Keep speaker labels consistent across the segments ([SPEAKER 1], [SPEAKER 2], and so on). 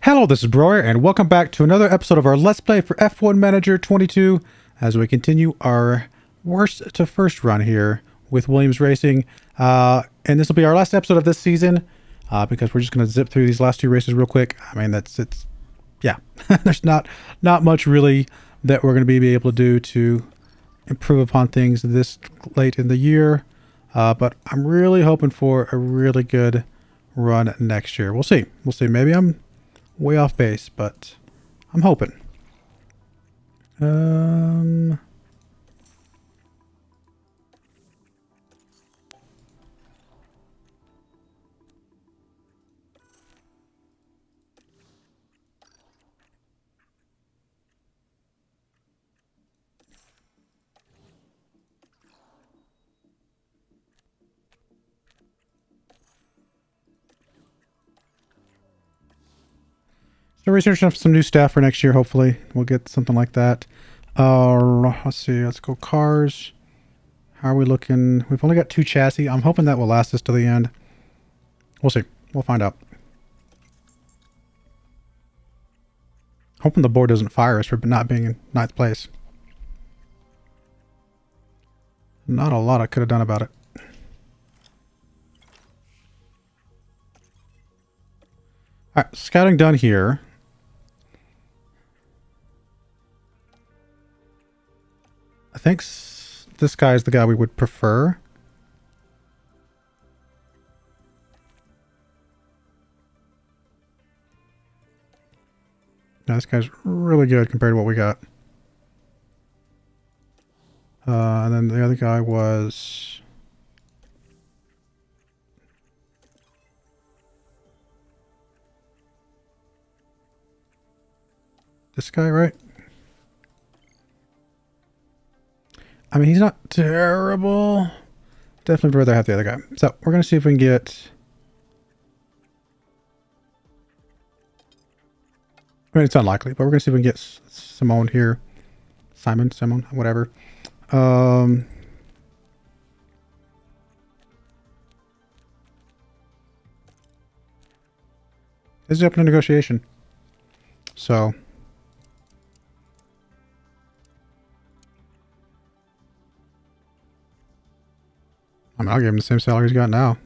[SPEAKER 1] Hello, this is Broyar, and welcome back to another episode of our Let's Play for F1 Manager 22 as we continue our worst to first run here with Williams Racing. And this will be our last episode of this season because we're just going to zip through these last two races real quick. I mean, yeah, there's not much really that we're going to be able to do to improve upon things this late in the year. But I'm really hoping for a really good run next year. We'll see. Maybe I'm way off base, but I'm hoping. So researching some new staff for next year. Hopefully we'll get something like that. Let's see. Let's go cars. How are we looking? We've only got 2 chassis. I'm hoping that will last us to the end. We'll see. We'll find out. Hoping the board doesn't fire us for not being in 9th place. Not a lot I could have done about it. Alright, scouting done here. I think this guy is the guy we would prefer. Yeah, this guy's really good compared to what we got. And then the other guy was... this guy, right? I mean, he's not terrible. Definitely would rather have the other guy. So we're going to see if we can get... I mean, it's unlikely, but we're going to see if we can get Simone here. Simon, whatever. This is up to negotiation. So... I mean, I'll give him the same salary he's got now.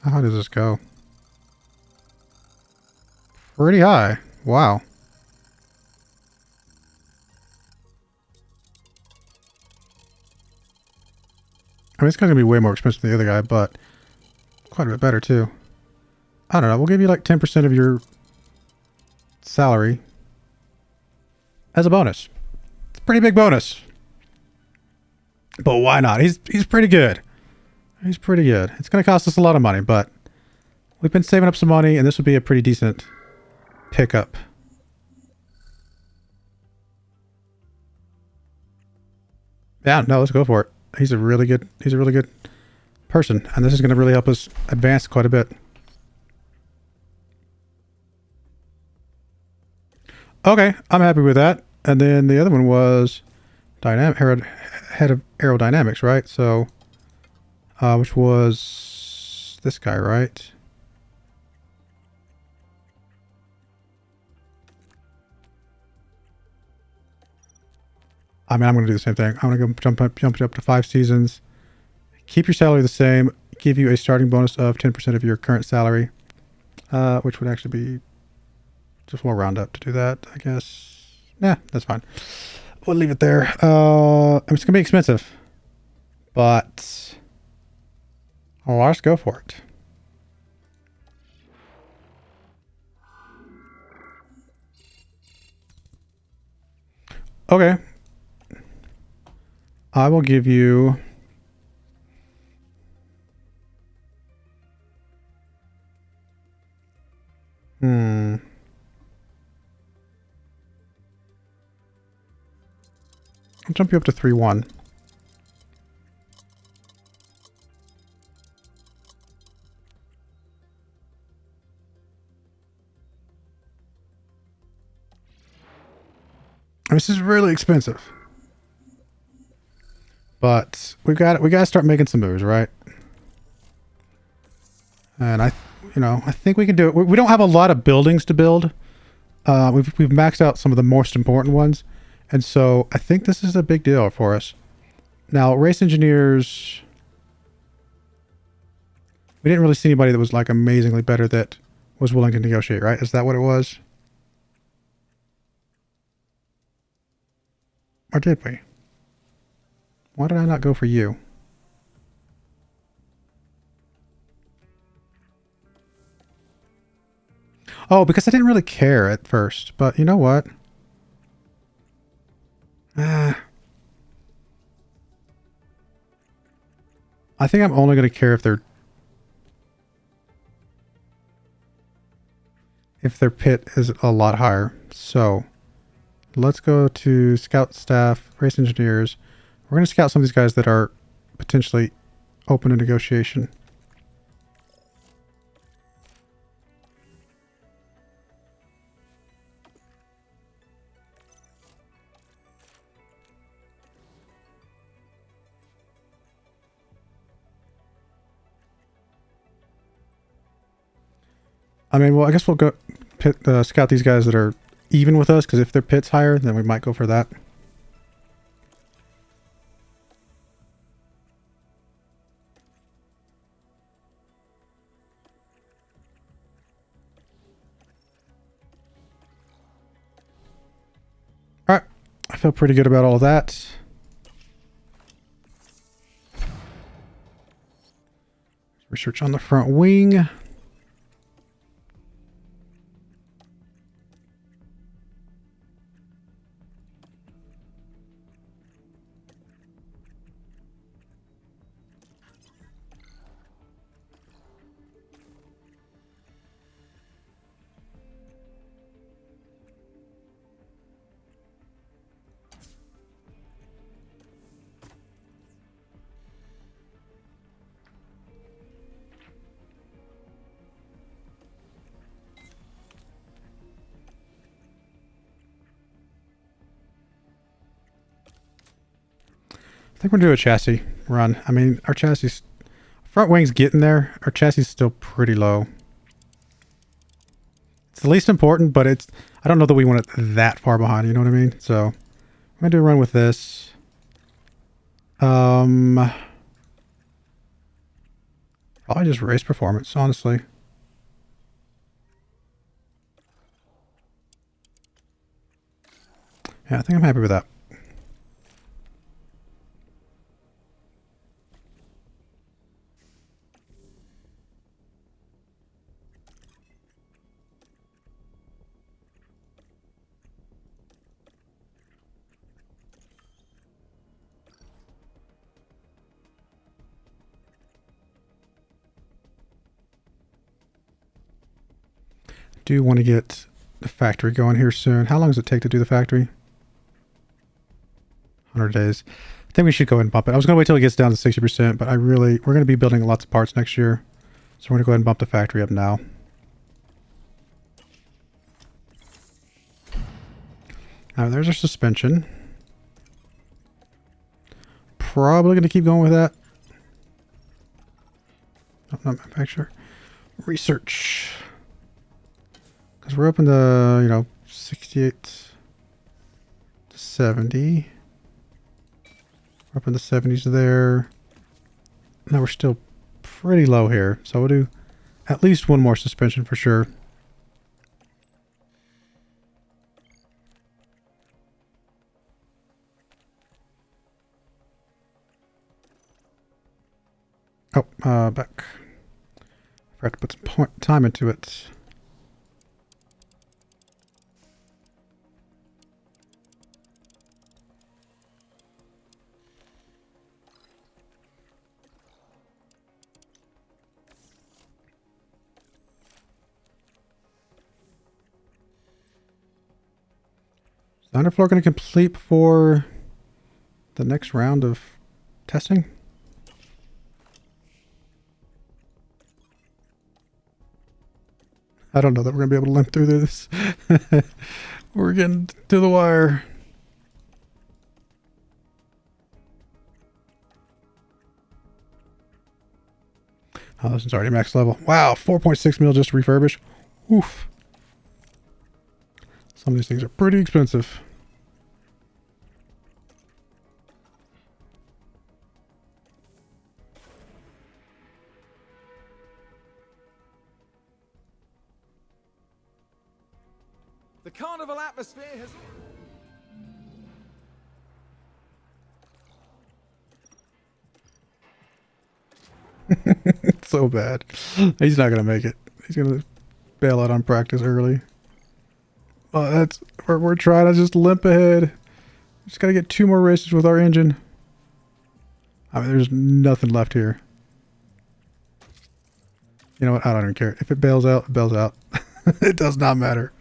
[SPEAKER 1] How does this go? Pretty high. Wow. I mean, it's going to be way more expensive than the other guy, but quite a bit better too. I don't know. We'll give you like 10% of your salary as a bonus. It's a pretty big bonus. But why not? He's pretty good. He's pretty good. It's going to cost us a lot of money, but we've been saving up some money, and this would be a pretty decent pickup. Yeah, no, let's go for it. He's a really good person, and this is going to really help us advance quite a bit. Okay, I'm happy with that. And then the other one was head of aerodynamics, right? So, which was this guy, right? I mean, I'm going to do the same thing. I'm going to go jump it up to 5 seasons. Keep your salary the same. Give you a starting bonus of 10% of your current salary, which would actually be just we'll round up to do that, I guess. Yeah, that's fine. We'll leave it there. I mean, it's going to be expensive, but I'll just go for it. Okay. I will give you... I'll jump you up to 3-1. This is really expensive. But we got to start making some moves, right? And I think we can do it. We don't have a lot of buildings to build. We've maxed out some of the most important ones, and so I think this is a big deal for us. Now, race engineers, we didn't really see anybody that was like amazingly better that was willing to negotiate, right? Is that what it was? Or did we? Why did I not go for you? Oh, because I didn't really care at first. But you know what? I think I'm only going to care if their pit is a lot higher. So let's go to scout staff, race engineers. We're going to scout some of these guys that are potentially open to negotiation. I mean, well, I guess we'll go scout these guys that are even with us, because if their pit's higher, then we might go for that. All right, I feel pretty good about all of that. Research on the front wing. I think we're going to do a chassis run. I mean, our chassis, front wing's getting there. Our chassis is still pretty low. It's the least important, but I don't know that we want it that far behind, you know what I mean? So I'm going to do a run with this. Probably just race performance, honestly. Yeah, I think I'm happy with that. Do want to get the factory going here soon. How long does it take to do the factory? 100 days. I think we should go ahead and bump it. I was going to wait till it gets down to 60%, but we're going to be building lots of parts next year. So we're going to go ahead and bump the factory up now. There's our suspension. Probably going to keep going with that. Oh, not manufacturer. Research. Because we're up in the, 68 to 70. We're up in the 70s there. Now we're still pretty low here. So we'll do at least one more suspension for sure. Oh, back. I forgot to put some time into it. Is the underfloor going to complete before the next round of testing? I don't know that we're going to be able to limp through this. We're getting to the wire. Oh, this is already max level. Wow, 4.6 mil just to refurbish. Oof. Some of these things are pretty expensive.
[SPEAKER 2] The carnival atmosphere has...
[SPEAKER 1] It's so bad. He's not gonna make it. He's gonna bail out on practice early. Oh, that's we're trying to just limp ahead. Just gotta get 2 more races with our engine. I mean, there's nothing left here. You know what? I don't even care. If it bails out, it bails out. It does not matter.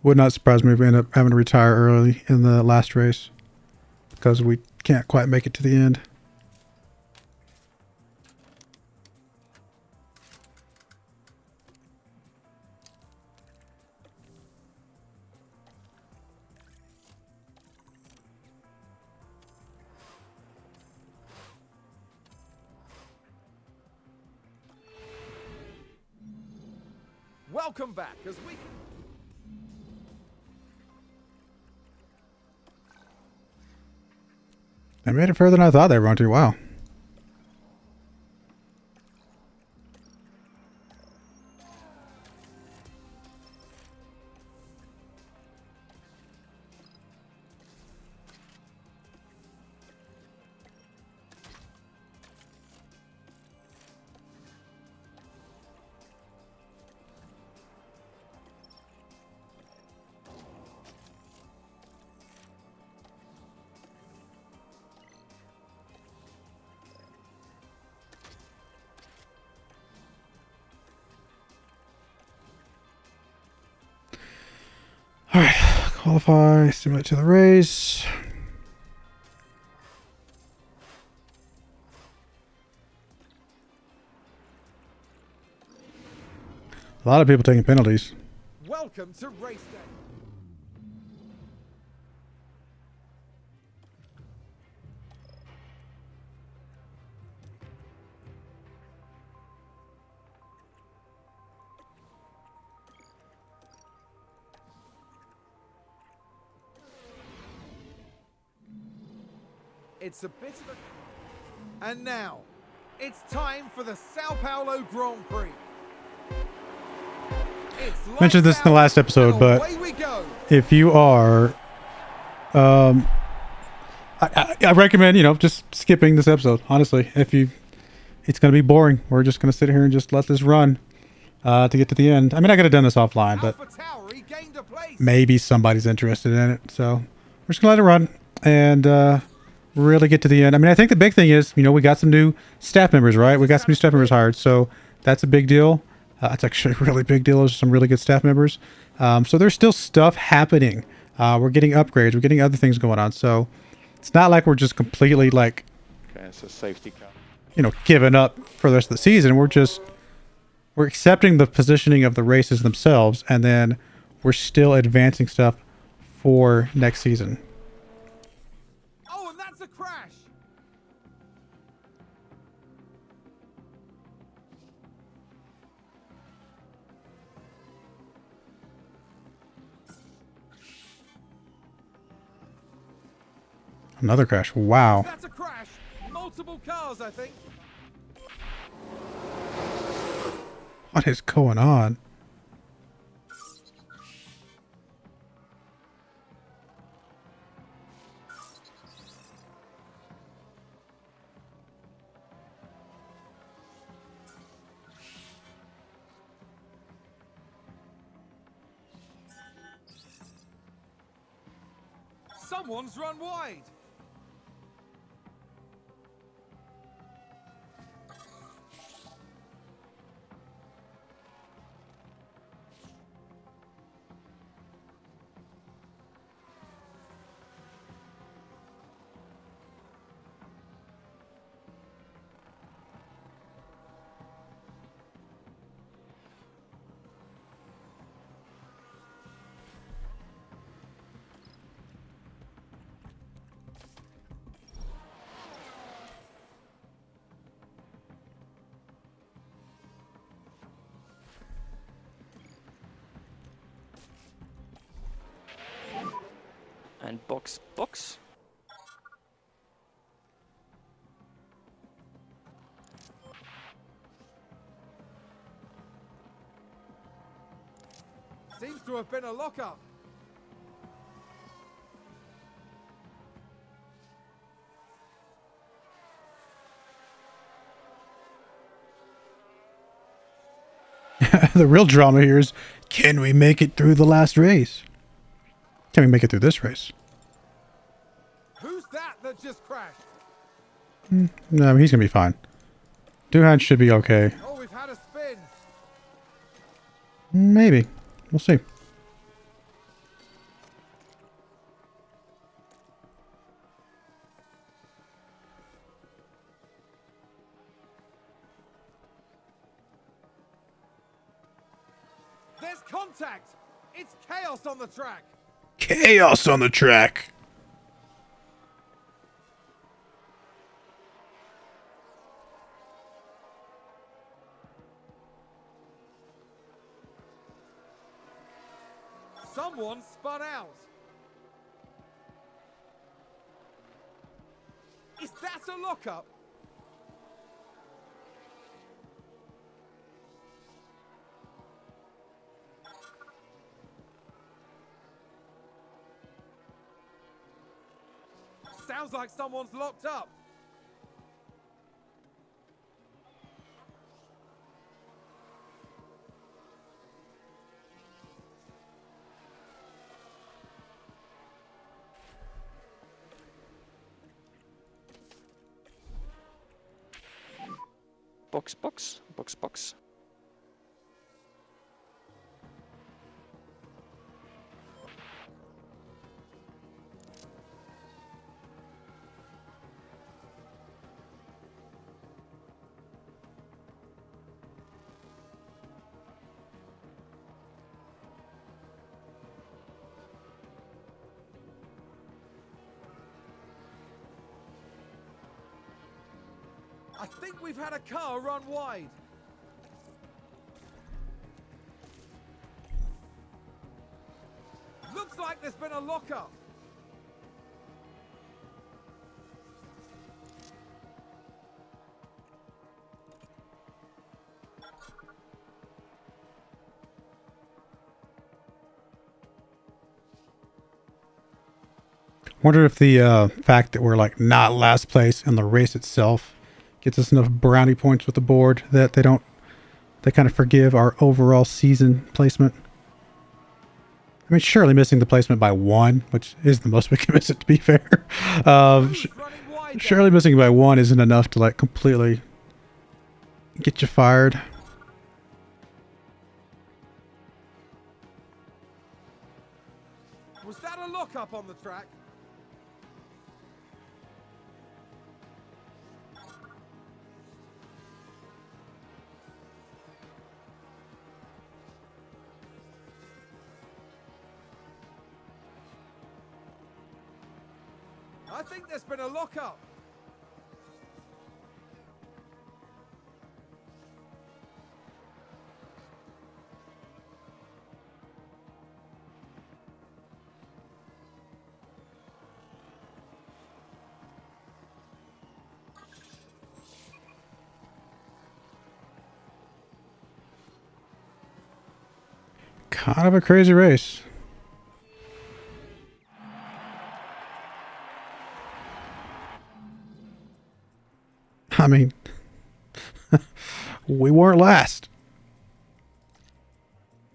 [SPEAKER 1] Would not surprise me if we end up having to retire early in the last race because we can't quite make it to the end.
[SPEAKER 2] Welcome back as we...
[SPEAKER 1] I made it further than I thought they were going to. Wow. All right, qualify, simulate to the race. A lot of people taking penalties.
[SPEAKER 2] Welcome to race day. It's a bit of a... And now, it's time for the Sao Paulo Grand Prix.
[SPEAKER 1] Mentioned this in the last episode, but if you are, I recommend, just skipping this episode. Honestly, it's going to be boring. We're just going to sit here and just let this run to get to the end. I mean, I could have done this offline, but maybe somebody's interested in it. So we're just going to let it run and really get to the end. I mean, I think the big thing is, we got some new staff members, right? We got some new staff members hired, so that's a big deal. It's actually a really big deal. There's some really good staff members. So there's still stuff happening. We're getting upgrades. We're getting other things going on. So it's not like we're just completely okay, it's a safety car. Giving up for the rest of the season. We're accepting the positioning of the races themselves, and then we're still advancing stuff for next season.
[SPEAKER 2] Oh, and that's a crash.
[SPEAKER 1] Another crash. Wow.
[SPEAKER 2] That's a crash. Multiple cars, I think.
[SPEAKER 1] What is going on?
[SPEAKER 2] Someone's run wide.
[SPEAKER 3] Sandbox box.
[SPEAKER 2] Seems to have been a lockup.
[SPEAKER 1] The real drama here is, can we make it through the last race? Can we make it through this race?
[SPEAKER 2] Who's that just crashed?
[SPEAKER 1] No, I mean, he's going to be fine. Duhan should be okay.
[SPEAKER 2] Oh, we've had a spin.
[SPEAKER 1] Maybe. We'll see.
[SPEAKER 2] There's contact. It's chaos on the track.
[SPEAKER 1] Chaos on the track.
[SPEAKER 2] Someone spun out. Is that a lockup? Sounds like someone's locked up.
[SPEAKER 3] Box.
[SPEAKER 2] I think we've had a car run wide. Looks like there's been a lockup.
[SPEAKER 1] Wonder if the fact that we're like not last place in the race itself gets us enough brownie points with the board that they kind of forgive our overall season placement. I mean, surely missing the placement by one, which is the most we can miss it, to be fair. Surely missing by one isn't enough to like completely get you fired.
[SPEAKER 2] Was that a lockup on the track? I think there's been a lockup.
[SPEAKER 1] Kind of a crazy race. I mean, we weren't last,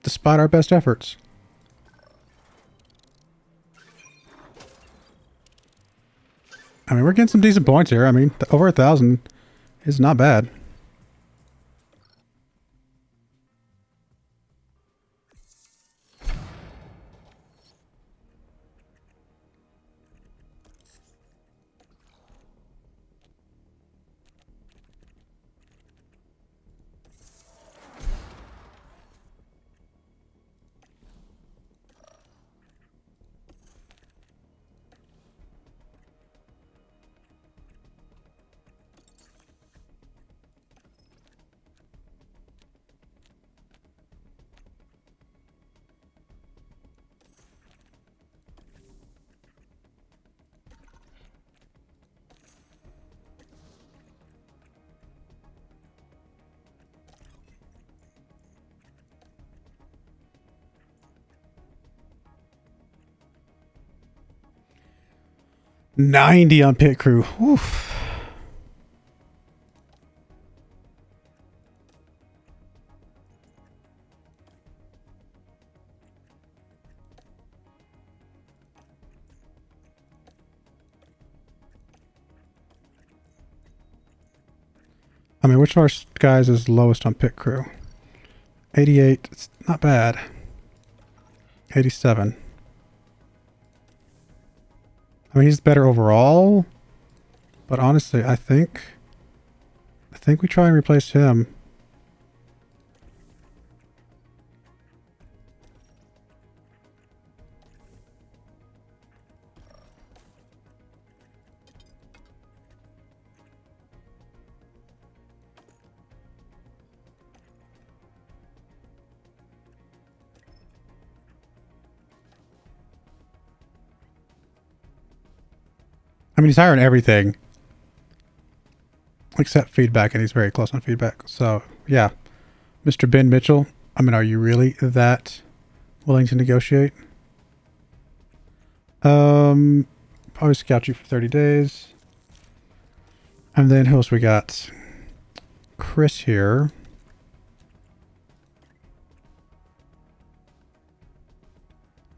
[SPEAKER 1] despite our best efforts. I mean, we're getting some decent points here. I mean, over 1,000 is not bad. 90 on pit crew. Oof. I mean, which of our guys is lowest on pit crew? 88. It's not bad. 87. I mean, he's better overall, but honestly, I think we try and replace him. I mean, he's higher on everything except feedback, and he's very close on feedback. So, yeah. Mr. Ben Mitchell, I mean, are you really that willing to negotiate? Probably scout you for 30 days. And then who else we got? Chris here.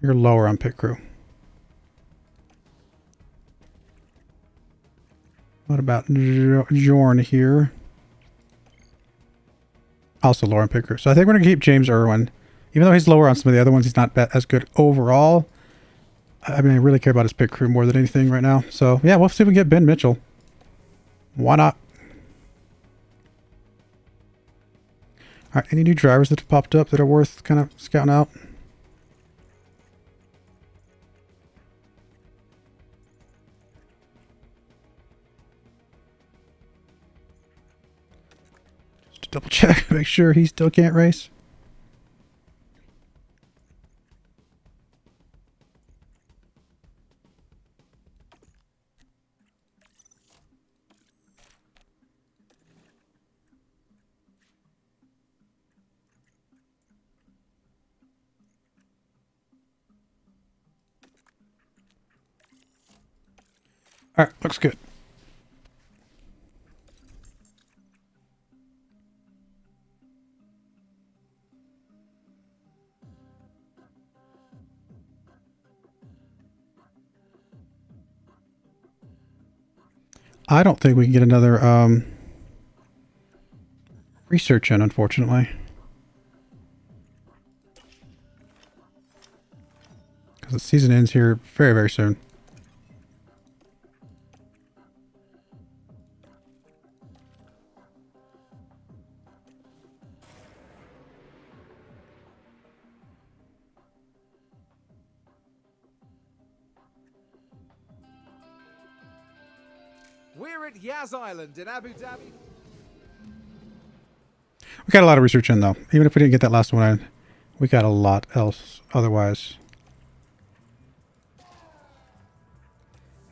[SPEAKER 1] You're lower on pit crew. What about Jorn here? Also lower on pit crew. So I think we're going to keep James Irwin. Even though he's lower on some of the other ones, he's not as good overall. I mean, I really care about his pit crew more than anything right now. So, yeah, we'll see if we can get Ben Mitchell. Why not? All right, any new drivers that have popped up that are worth kind of scouting out? Double check, make sure he still can't race. All right, looks good. I don't think we can get another research in, unfortunately. Because the season ends here very, very soon.
[SPEAKER 2] We're at Yas Island in Abu Dhabi.
[SPEAKER 1] We got a lot of research in, though. Even if we didn't get that last one in, we got a lot else otherwise.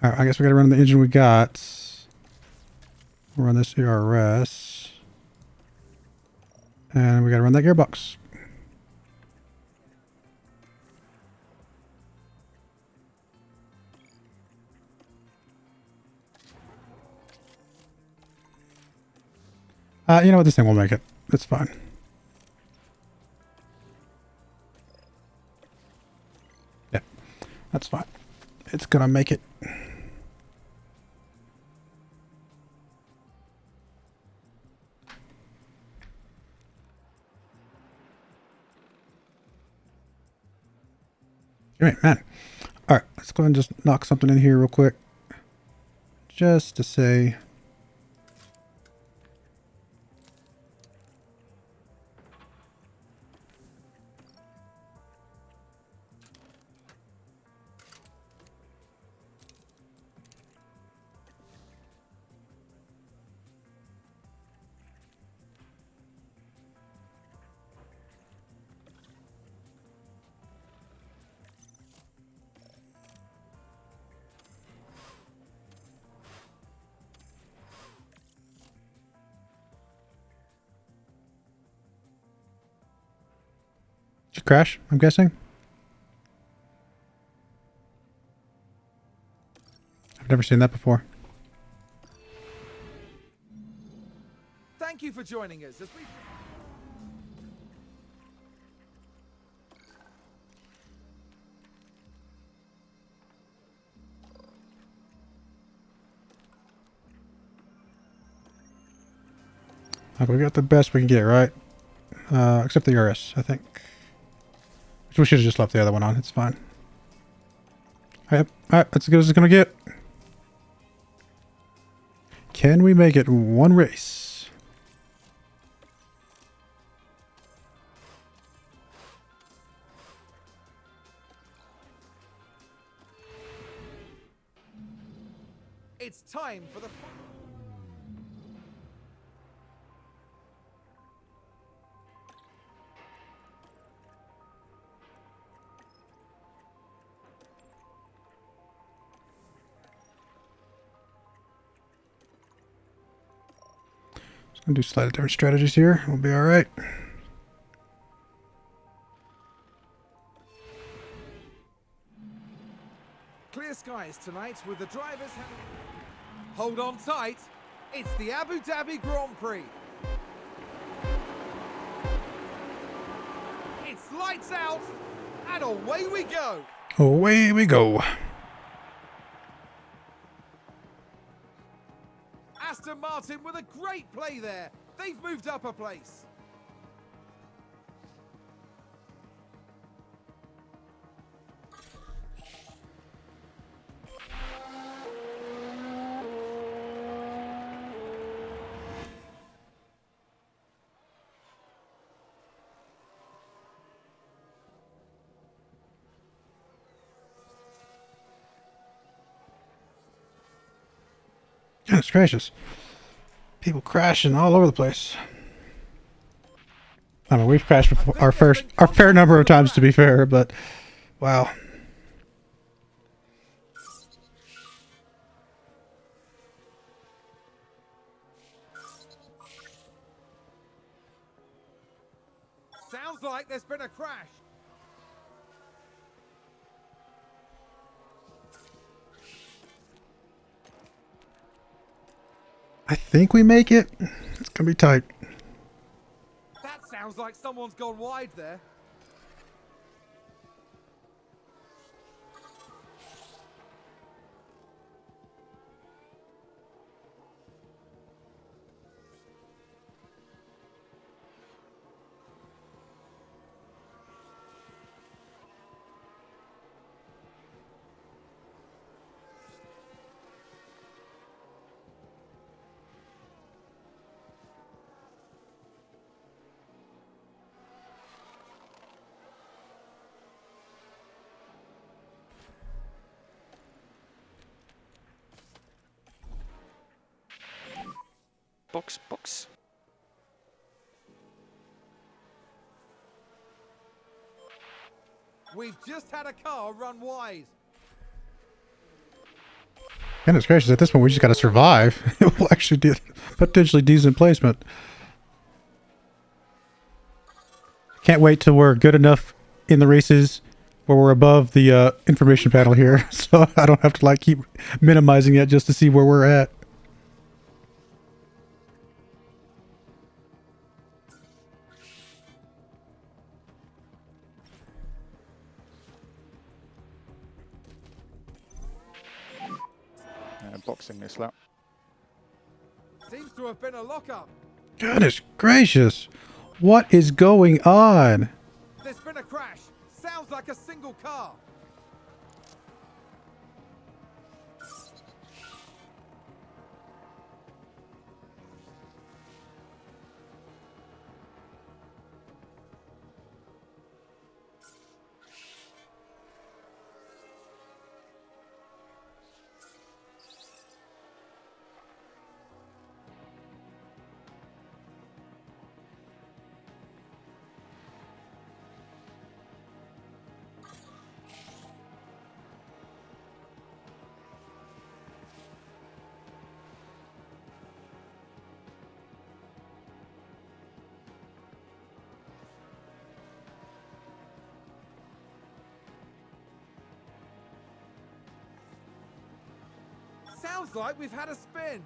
[SPEAKER 1] All right, I guess we got to run the engine we got. We'll run this ERS. And we got to run that gearbox. You know what? This thing will make it. It's fine. Yeah, that's fine. It's gonna make it. Great, man. All right, let's go ahead and just knock something in here real quick. Just to say... Did you crash, I'm guessing? I've never seen that before.
[SPEAKER 2] Thank you for joining us as we...
[SPEAKER 1] Okay, we got the best we can get, right? Except the RS, I think. Which we should have just left the other one on. It's fine. Alright, that's as good as it's gonna get. Can we make it one race?
[SPEAKER 2] It's time for the...
[SPEAKER 1] Just gonna do slightly different strategies here. We'll be alright.
[SPEAKER 2] Clear skies tonight with the drivers having... Hold on tight. It's the Abu Dhabi Grand Prix. It's lights out and away we go.
[SPEAKER 1] Away we go.
[SPEAKER 2] Aston Martin with a great play there. They've moved up a place.
[SPEAKER 1] Goodness gracious. People crashing all over the place. I mean, we've crashed before, our fair number of times, to be fair, but wow.
[SPEAKER 2] Sounds like there's been a crash.
[SPEAKER 1] I think we make it. It's gonna be tight.
[SPEAKER 2] That sounds like someone's gone wide there.
[SPEAKER 3] Box.
[SPEAKER 2] We've just had a car run wide.
[SPEAKER 1] Goodness gracious, at this point we just gotta survive. It will actually do potentially decent placement. Can't wait till we're good enough in the races where we're above the information panel here, so I don't have to like keep minimizing it just to see where we're at.
[SPEAKER 3] Boxing this lap.
[SPEAKER 2] Seems to have been a lockup.
[SPEAKER 1] Goodness gracious, what is going on?
[SPEAKER 2] There's been a crash. Sounds like a single car. Sounds like we've had a spin.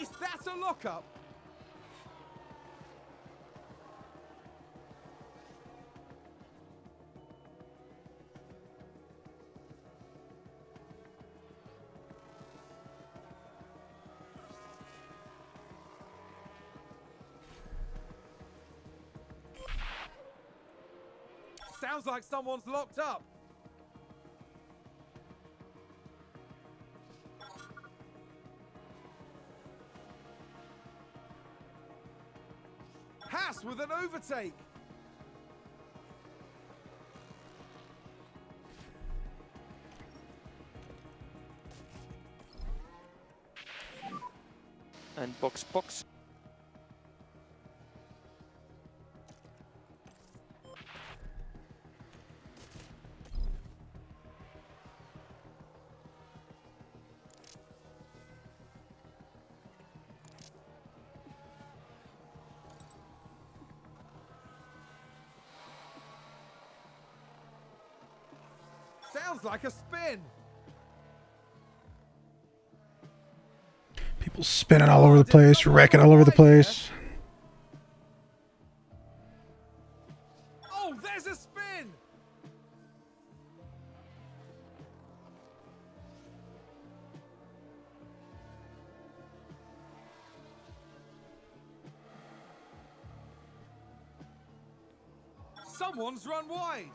[SPEAKER 2] Is that a lockup? Sounds like someone's locked up. Haas with an overtake.
[SPEAKER 3] And box.
[SPEAKER 2] Sounds like a spin.
[SPEAKER 1] People spinning all over the place, wrecking all over the place.
[SPEAKER 2] Oh, there's a spin. Someone's run wide.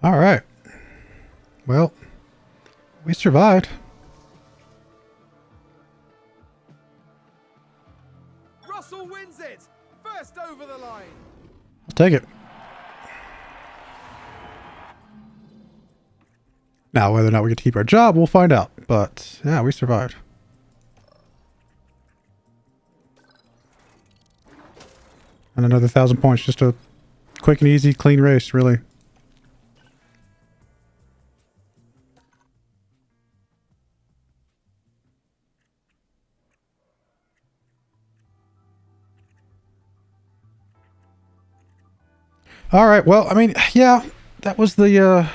[SPEAKER 1] All right. Well, we survived.
[SPEAKER 2] Russell wins it. First over the line.
[SPEAKER 1] I'll take it. Now, whether or not we get to keep our job, we'll find out. But, yeah, we survived. And another 1,000 points. Just a quick and easy, clean race, really. All right. Well, I mean, yeah, that was the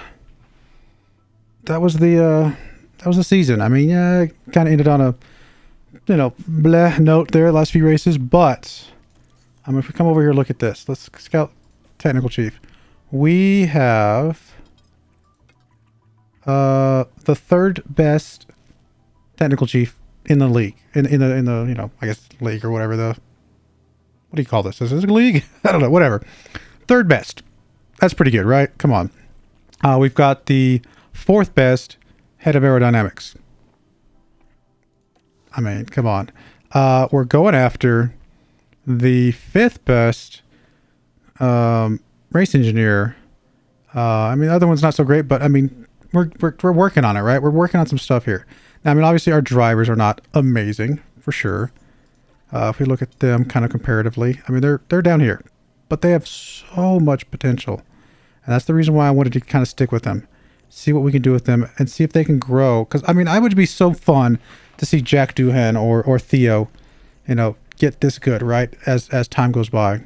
[SPEAKER 1] season. I mean, yeah, kind of ended on a, bleh note there, last few races. But, I mean, if we come over here, look at this. Let's scout technical chief. We have the third best technical chief in the league, in the I guess league or whatever what do you call this? Is this a league? I don't know. Whatever. Third best. That's pretty good, right? Come on. We've got the fourth best head of aerodynamics. I mean, come on. We're going after the fifth best race engineer. I mean, the other one's not so great, but I mean, we're working on it, right? We're working on some stuff here. Now, I mean, obviously our drivers are not amazing for sure. If we look at them kind of comparatively, I mean, they're down here. But they have so much potential. And that's the reason why I wanted to kind of stick with them. See what we can do with them and see if they can grow. Because, I mean, I would be so fun to see Jack Doohan or Theo, get this good, right? As time goes by.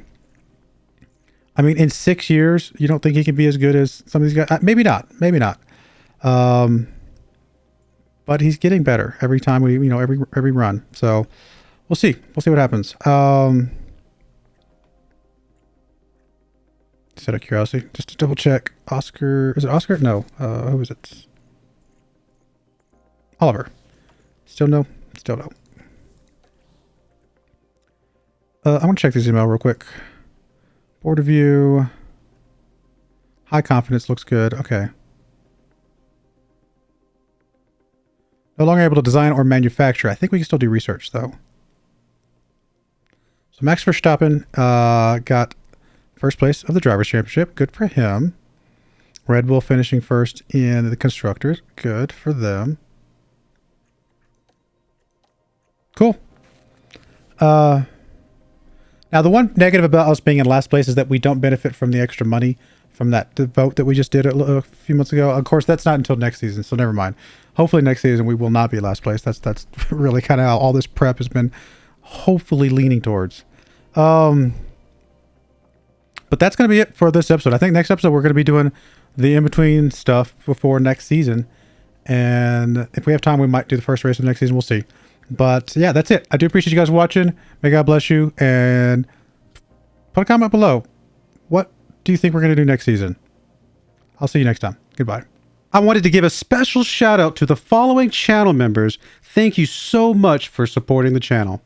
[SPEAKER 1] I mean, in 6 years, you don't think he can be as good as some of these guys? Maybe not. Maybe not. But he's getting better every time every run. So we'll see. We'll see what happens. Just out of curiosity, just to double check. Oscar, is it Oscar? No. Who is it? Oliver. Still no? Still no. I'm going to check this email real quick. Board review. High confidence looks good. Okay. No longer able to design or manufacture. I think we can still do research, though. So Max Verstappen got first place of the Drivers' Championship. Good for him. Red Bull finishing first in the Constructors. Good for them. Cool. Now, the one negative about us being in last place is that we don't benefit from the extra money from that vote that we just did a few months ago. Of course, that's not until next season, so never mind. Hopefully next season we will not be last place. That's really kind of how all this prep has been hopefully leaning towards. But that's going to be it for this episode. I think next episode we're going to be doing the in-between stuff before next season. And if we have time, we might do the first race of next season. We'll see. But yeah, that's it. I do appreciate you guys watching. May God bless you. And put a comment below. What do you think we're going to do next season? I'll see you next time. Goodbye. I wanted to give a special shout out to the following channel members. Thank you so much for supporting the channel.